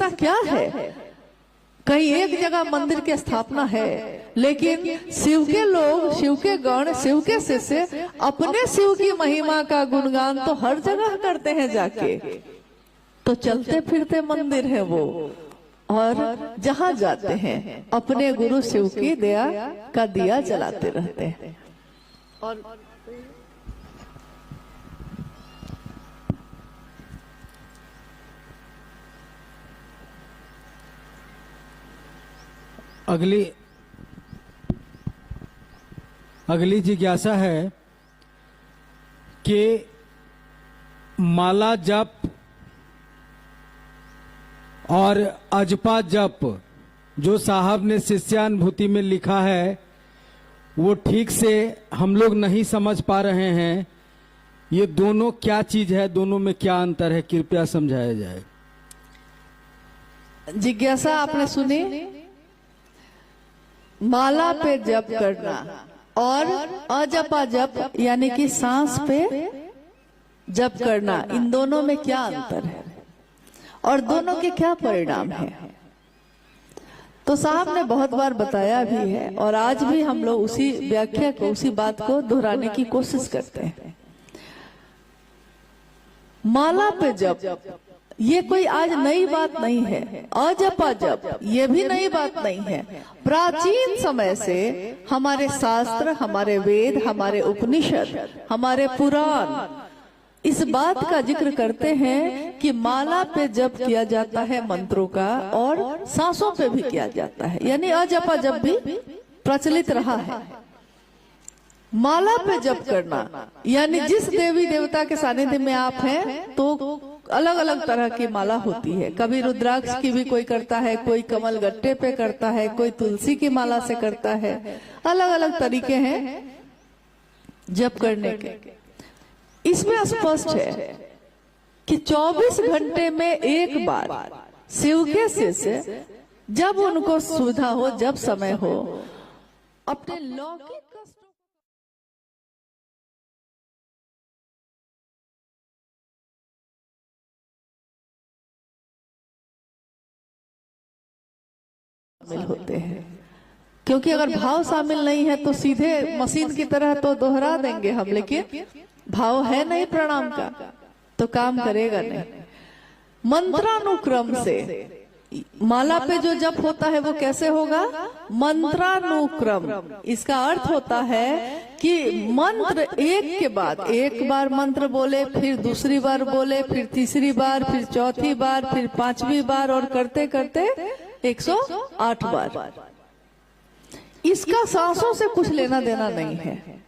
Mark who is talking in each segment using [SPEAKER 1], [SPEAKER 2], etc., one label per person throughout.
[SPEAKER 1] ऐसा क्या है? कहीं एक जगह मंदिर की स्थापना है, लेकिन शिव के लोग, शिव के गण, शिव के शिष्य अपने शिव की महिमा का गुणगान तो हर जगह करते हैं जाके। तो चलते फिरते मंदिर है वो, और जहां जाते हैं अपने गुरु शिव की दया का दिया जलाते रहते हैं। और
[SPEAKER 2] अगली जिज्ञासा है कि माला जप और अजपा जप जो साहब ने शिष्यानुभूति में लिखा है, वो ठीक से हम लोग नहीं समझ पा रहे हैं। ये दोनों क्या चीज है, दोनों में क्या अंतर है, कृपया समझाया जाए।
[SPEAKER 1] जिज्ञासा आपने सुनी? माला पे जप करना और अजपा जप यानी कि सांस पे जप करना, इन दोनों में क्या अंतर है और दोनों के क्या परिणाम है? तो साहब ने बहुत बार बताया भी है, और आज भी हम लोग उसी व्याख्या को, उसी बात को दोहराने की कोशिश करते हैं। माला पे जप ये कोई आज नई बात नहीं है, अजपा जप ये भी नई बात नहीं है। प्राचीन समय से हमारे शास्त्र, हमारे वेद, हमारे उपनिषद, हमारे पुराण इस बात का जिक्र करते हैं कि माला पे जप किया जाता है मंत्रों का, और सांसों पे भी किया जाता है, यानी अजपा जप भी प्रचलित रहा है। माला पे जप करना यानी जिस देवी देवता के सानिध्य में आप हैं तो अलग अलग तरह की माला होती है। कभी रुद्राक्ष की भी कोई करता है, कोई कमल गट्टे पे करता है, कोई तुलसी की माला से करता है। अलग अलग तरीके हैं जप करने के। इसमें स्पष्ट है कि 24 घंटे में एक बार शिव के शिष्य जब उनको सुविधा हो, जब समय हो, अपने लौकिक शामिल होते हैं। क्योंकि अगर भाव शामिल नहीं है तो सीधे मशीन की तरह तो दोहरा देंगे हम, लेकिन भाव है नहीं प्रणाम का तो काम करेगा नहीं। मंत्रानुक्रम से माला पे जो जप होता है वो कैसे होगा? मंत्रानुक्रम। इसका अर्थ होता है कि मंत्र एक के बाद एक बार मंत्र बोले, फिर दूसरी बार बोले, फिर तीसरी बार, फिर चौथी बार, फिर पांचवी बार, और करते करते 108 बार। इसका सांसों से कुछ लेना देना नहीं है।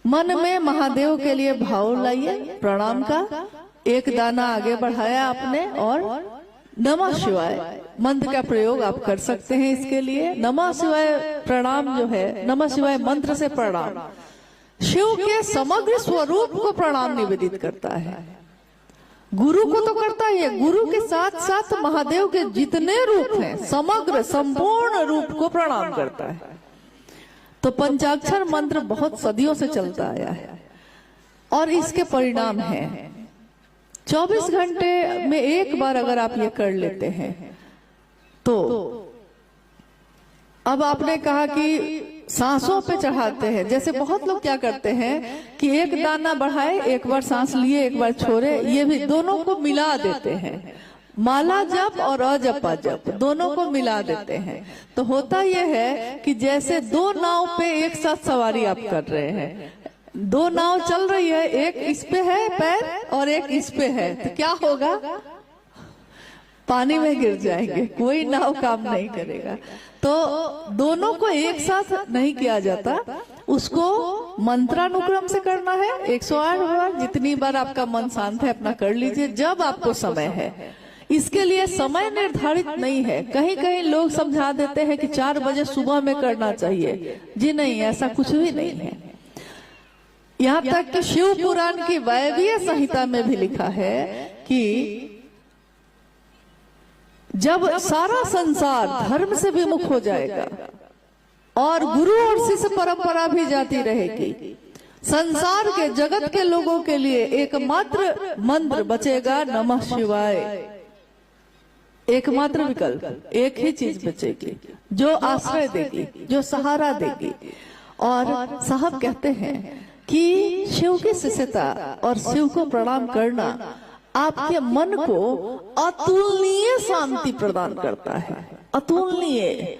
[SPEAKER 1] मन में महादेव के लिए भाव लाइए प्रणाम का, एक दाना आगे बढ़ाया आपने, और नमः शिवाय मंत्र का प्रयोग आप कर सकते हैं। इसके लिए नमः शिवाय प्रणाम जो है, नमः शिवाय मंत्र से प्रणाम शिव के समग्र स्वरूप को प्रणाम निवेदित करता है। गुरु को तो करता ही है, गुरु के साथ साथ महादेव के जितने रूप हैं समग्र संपूर्ण रूप को प्रणाम करता है। तो पंचाक्षर मंत्र बहुत सदियों से चलता आया है, और इसके परिणाम हैं 24 घंटे में एक बार अगर आप ये कर लेते हैं तो। अब आपने कहा कि सांसों पे चढ़ाते हैं, जैसे बहुत लोग क्या करते हैं कि एक दाना बढ़ाए, एक बार सांस लिए, एक बार छोड़े, ये भी दोनों को मिला देते हैं। माला जप और अजपा जप दोनों को मिला देते हैं। तो होता यह है कि जैसे दो नाव पे एक साथ सवारी आप कर रहे हैं, दो नाव चल रही है, एक इस पे है पैर और एक इस पे है, तो क्या होगा? पानी में गिर जाएंगे, कोई नाव काम नहीं करेगा। तो दोनों को एक साथ नहीं किया जाता, उसको मंत्रानुक्रम से करना है। 108 बार, जितनी बार आपका मन शांत है अपना कर लीजिए, जब आपको समय है। इसके लिए समय निर्धारित नहीं है। कहीं कहीं लोग समझा देते हैं कि 4 बजे सुबह में करना चाहिए। जी नहीं, ऐसा कुछ भी नहीं है। यहाँ तक कि शिव पुराण की वायवीय संहिता में भी लिखा है कि जब सारा संसार धर्म से विमुख हो जाएगा और गुरु और शिष्य परंपरा भी जाती रहेगी, संसार के जगत के लोगों के लिए एकमात्र मंत्र बचेगा नमः शिवाय। एकमात्र विकल्प, एक ही चीज बचेगी जो आश्रय देगी, जो सहारा देगी। और साहब कहते हैं कि शिव की शिष्यता और शिव को प्रणाम करना आपके मन को अतुलनीय शांति प्रदान करता है। अतुलनीय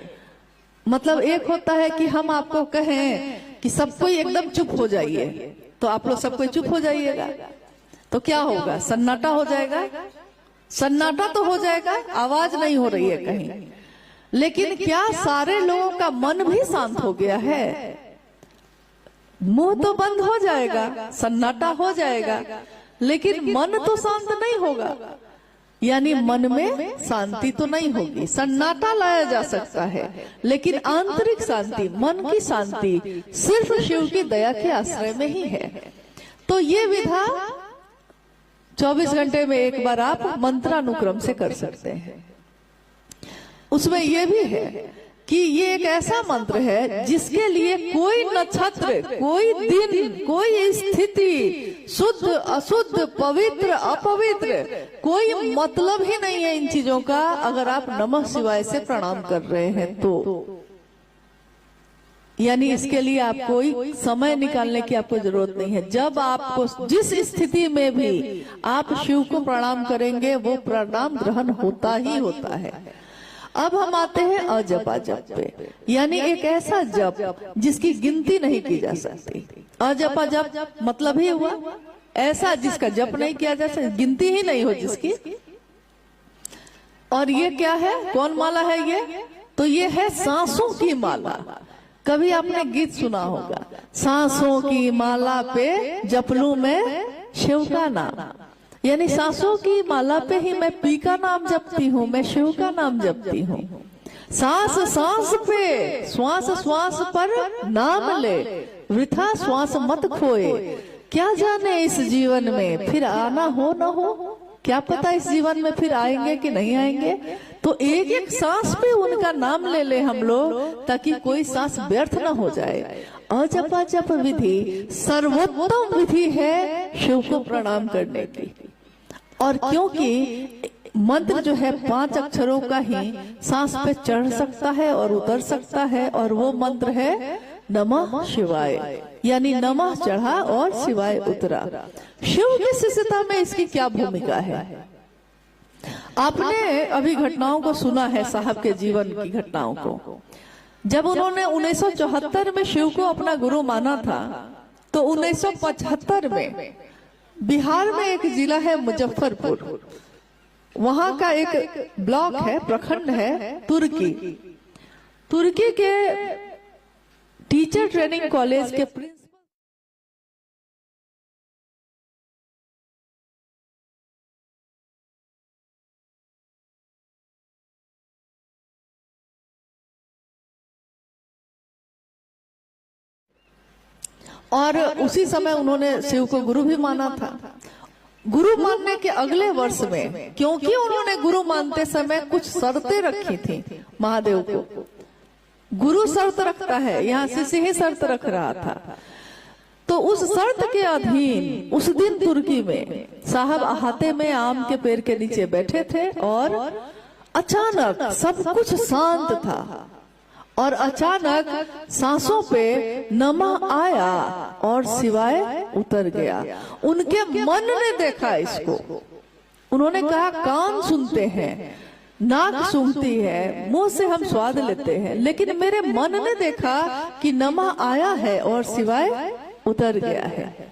[SPEAKER 1] मतलब एक होता है कि हम आपको कहें कि सब कोई एकदम चुप हो जाइए, तो आप लोग सब कोई चुप हो जाइएगा, तो क्या होगा? सन्नाटा हो जाएगा। सन्नाटा तो हो जाएगा, आवाज नहीं हो रही है कहीं। लेकिन क्या सारे लोगों का मन भी शांत हो गया है? मुंह तो बंद हो जाएगा, सन्नाटा हो जाएगा, लेकिन मन तो शांत नहीं होगा। यानी मन में शांति तो नहीं होगी। सन्नाटा लाया जा सकता है, लेकिन आंतरिक शांति, मन की शांति सिर्फ शिव की दया के आश्रय में ही है। तो ये विधा 24 घंटे में एक बार आप मंत्रानुक्रम से कर सकते हैं। उसमें यह भी है कि ये एक ऐसा मंत्र है जिसके लिए कोई नक्षत्र, कोई दिन, कोई स्थिति, शुद्ध अशुद्ध, पवित्र अपवित्र, कोई मतलब ही नहीं है इन चीजों का। अगर आप नमः शिवाय से प्रणाम कर रहे हैं तो यानी इसके लिए आप कोई समय निकालने की आपको जरूरत नहीं है। जब आपको जिस स्थिति में भी आप शिव को प्रणाम करेंगे वो प्रणाम ग्रहण होता ही होता है। अब हम आते हैं अजपा जप पे, यानी एक ऐसा जप जिसकी गिनती नहीं की जा सकती। अजपा जप मतलब ही हुआ ऐसा जिसका जप नहीं किया जा सकता, गिनती ही नहीं हो जिसकी। और ये क्या है? कौन माला है ये? तो ये है सांसों की माला। कभी आपने गीत सुना होगा, सांसों की माला पे जपलूं मैं शिव का नाम। यानी सांसों की माला पे ही मैं पी का नाम जपती हूँ, मैं शिव का नाम जपती हूँ। सांस सांस पे, श्वास श्वास पर नाम ले, वृथा श्वास मत खोए। क्या जाने इस जीवन में फिर आना हो न हो, क्या पता इस जीवन में फिर आएंगे कि नहीं आएंगे। तो एक एक सांस पे उनका नाम ले ले हम लोग, ताकि कोई सांस व्यर्थ न हो जाए। अजपा जप विधि सर्वोत्तम विधि है शिव को प्रणाम करने की। और क्योंकि मंत्र जो है 5 अक्षरों का ही सांस पे चढ़ सकता है और उतर सकता है, और वो मंत्र है नमः शिवाय, यानी नमः चढ़ा और शिवाय उतरा। शिव की शिष्यता में इसकी क्या भूमिका है? आपने अभी घटनाओं को सुना है, साहब के जीवन की घटनाओं को। जब उन्होंने 1974 में शिव को अपना गुरु माना था, तो 1975 में बिहार में एक जिला है मुजफ्फरपुर, वहां का एक ब्लॉक है, प्रखंड है तुर्की। तुर्की के टीचर ट्रेनिंग कॉलेज के प्रिंसिपल और उसी समय उन्होंने शिव को गुरु भी माना था। गुरु मानने के अगले वर्ष में, क्योंकि उन्होंने गुरु मानते समय कुछ शर्तें रखी थी महादेव को, गुरु शर्त रखता है, यहाँ शिष्य ही शर्त रख रहा था। तो उस शर्त के अधीन उस दिन तुर्की में साहब अहाते में आम के पेड़ के नीचे बैठे थे, और अचानक सब कुछ शांत था, और अचानक सांसों पे नमः आया और शिवाय उतर गया। उनके मन ने देखा इसको, उन्होंने कहा कान सुनते हैं, नाक सूंघती है, मुंह से हम स्वाद लेते हैं, लेकिन मेरे मन ने देखा कि नमः आया है और शिवाय उतर गया है।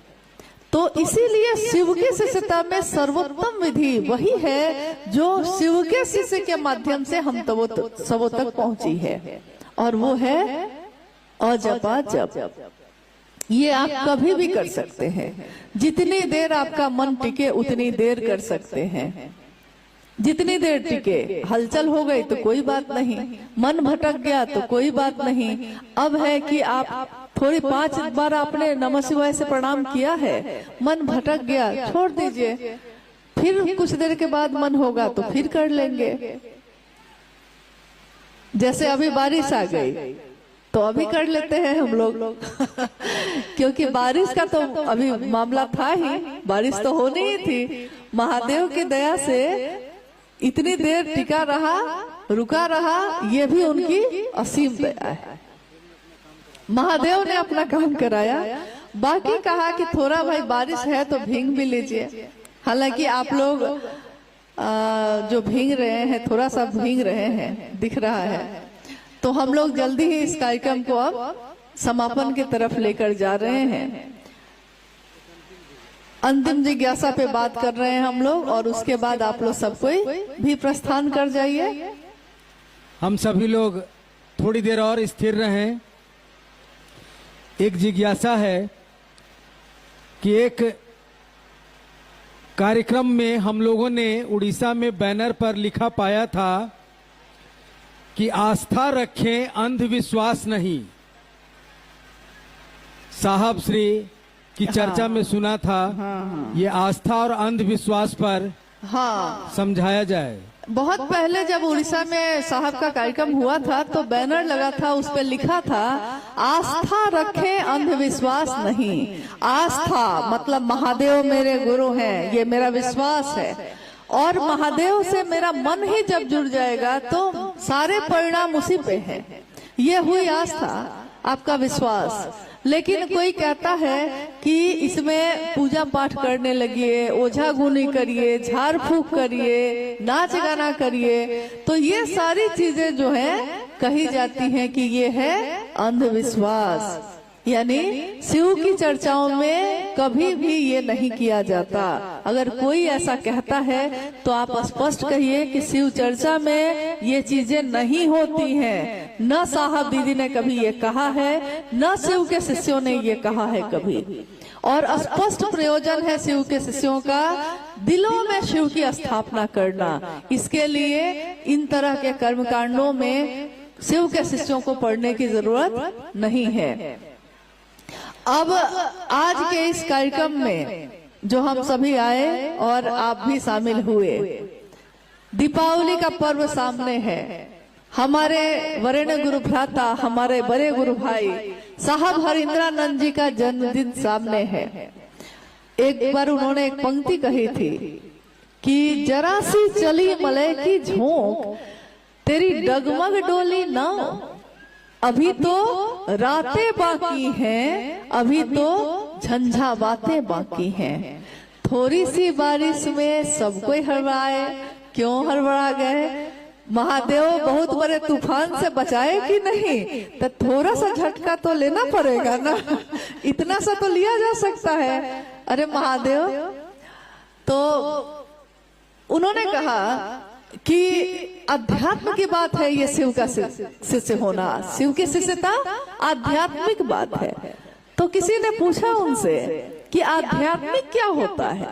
[SPEAKER 1] तो इसीलिए शिव के शिष्यता में सर्वोत्तम विधि वही है जो शिव के शिष्य के माध्यम से हम सबों तक पहुंची है, और वो है अजपा जप। ये आप कभी भी कर सकते हैं, जितनी देर आपका मन टिके उतनी देर कर सकते हैं। जितनी देर टिके, हलचल हो गई तो कोई बात नहीं, मन भटक गया तो कोई बात नहीं। अब है कि आप थोड़ी 5 बार आपने नमः शिवाय से प्रणाम किया है, मन भटक गया, छोड़ दीजिए, फिर कुछ देर के बाद मन होगा तो फिर कर लेंगे। जैसे अभी बारिश आ गई तो अभी कर लेते हैं हम लोग क्योंकि बारिश का तो अभी मामला था ही, बारिश तो होनी ही थी। महादेव की दया से इतनी देर टिका रहा, रुका रहा, ये भी उनकी असीम दया है। महादेव ने अपना काम कराया। बाकी कहा कि थोड़ा भाई बारिश है तो भींग भी लीजिए। हालांकि आप लोग जो भींग रहे हैं, थोड़ा सा भींग रहे हैं, दिख रहा है। तो हम लोग जल्दी ही इस कार्यक्रम को अब समापन की तरफ लेकर जा रहे हैं। अंतिम जिज्ञासा पे बात कर रहे हैं हम लोग, और उसके बाद आप लोग सब कोई भी प्रस्थान कर जाइए।
[SPEAKER 2] हम सभी लोग थोड़ी देर और स्थिर रहें। एक जिज्ञासा है कि एक कार्यक्रम में हम लोगों ने उड़ीसा में बैनर पर लिखा पाया था कि आस्था रखें, अंधविश्वास नहीं। साहब श्री की चर्चा में सुना था। ये आस्था और अंधविश्वास पर समझाया जाए।
[SPEAKER 1] बहुत पहले जब उड़ीसा में साहब का कार्यक्रम हुआ था तो बैनर लगा था, उस पर लिखा था आस्था रखें, अंधविश्वास नहीं। आस्था मतलब महादेव मेरे गुरु हैं, ये मेरा विश्वास है, और महादेव से मेरा मन ही जब जुड़ जाएगा तो सारे परिणाम उसी पे हैं। ये हुई आस्था, आपका विश्वास। लेकिन कोई कहता है कि इसमें पूजा पाठ करने लगिए, ओझा गुनी करिए, झाड़ फूक करिए, नाच गाना करिए, तो ये सारी चीजें जो है कही जाती हैं कि ये है अंधविश्वास। यानी शिव की चर्चाओं में कभी भी ये नहीं किया जाता। अगर कोई ऐसा कहता है तो आप स्पष्ट कहिए कि शिव चर्चा में ये चीजें नहीं होती हैं। न साहब दीदी ने कभी ये कहा है, न शिव के शिष्यों ने ये कहा है कभी। और स्पष्ट प्रयोजन है शिव के शिष्यों का दिलों में शिव की स्थापना करना। इसके लिए इन तरह के कर्मकांडों में शिव के शिष्यों को पढ़ने की जरूरत नहीं है। अब आज के इस कार्यक्रम में जो हम सभी आए और आप भी शामिल हुए, दीपावली का पर्व सामने है। हमारे वरेण्य गुरु भ्राता, हमारे बड़े गुरु भाई साहब हरिंद्रानंद जी का जन्मदिन सामने है। एक बार उन्होंने एक पंक्ति कही थी कि जरा सी चली मलय की झोंक, तेरी डगमग डोली नाव, अभी तो रातें बाकी हैं, अभी तो झंझा बातें बाकी हैं। थोड़ी सी बारिश में सब कोई हड़बड़ाए, क्यों हड़बड़ा गए? महादेव बहुत बड़े तूफान से बचाए कि नहीं, तो थोड़ा सा झटका तो लेना पड़ेगा ना, इतना सा तो लिया जा सकता है। अरे महादेव, तो उन्होंने कहा कि अध्यात्म की बात है ये शिव का शिष्य होना, शिव की शिष्यता आध्यात्मिक बात है। तो किसी ने पूछा उनसे कि आध्यात्मिक क्या होता है,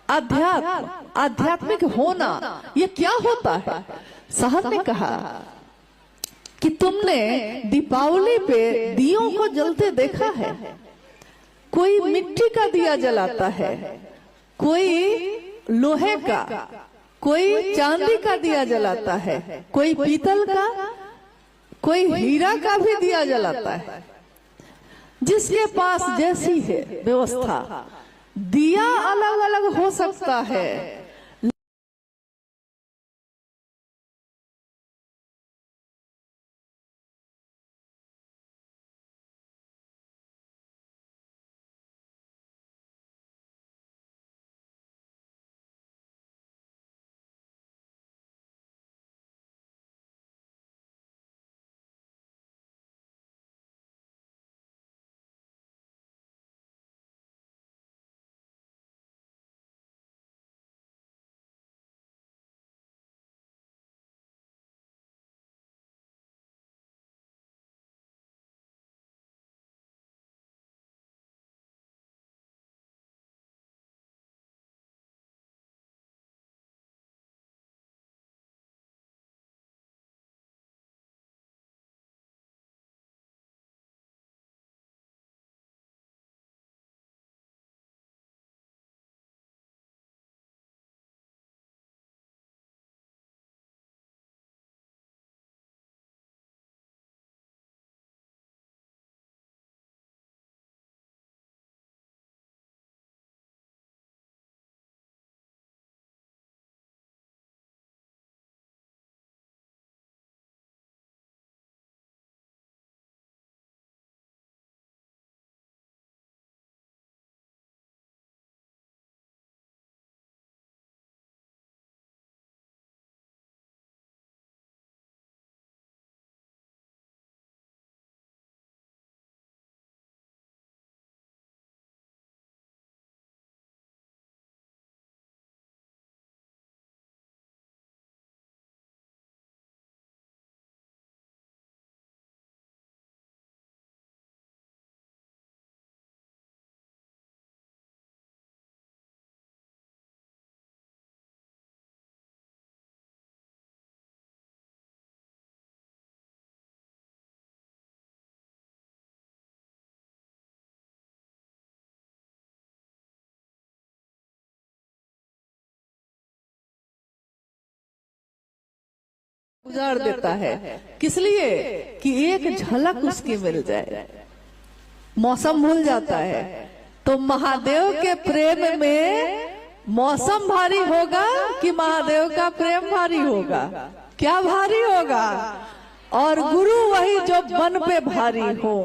[SPEAKER 1] आध्यात्मिक होना ये क्या होता है? साहब ने कहा कि तुमने दीपावली पे दियों को जलते देखा है? कोई मिट्टी का दिया जलाता है, कोई लोहे का, कोई चांदी का दिया जलाता है, कोई पीतल का, कोई हीरा का भी दिया जलाता है। जिसके पास जैसी है व्यवस्था, दिया अलग अलग हो सकता है, उजाड़ देता है, किस लिए कि एक झलक उसकी मिल जाए, मौसम भूल जाता है। तो महादेव के प्रेम में मौसम भारी होगा कि महादेव का प्रेम भारी होगा? क्या भारी होगा? और गुरु वही जो मन पे भारी हो।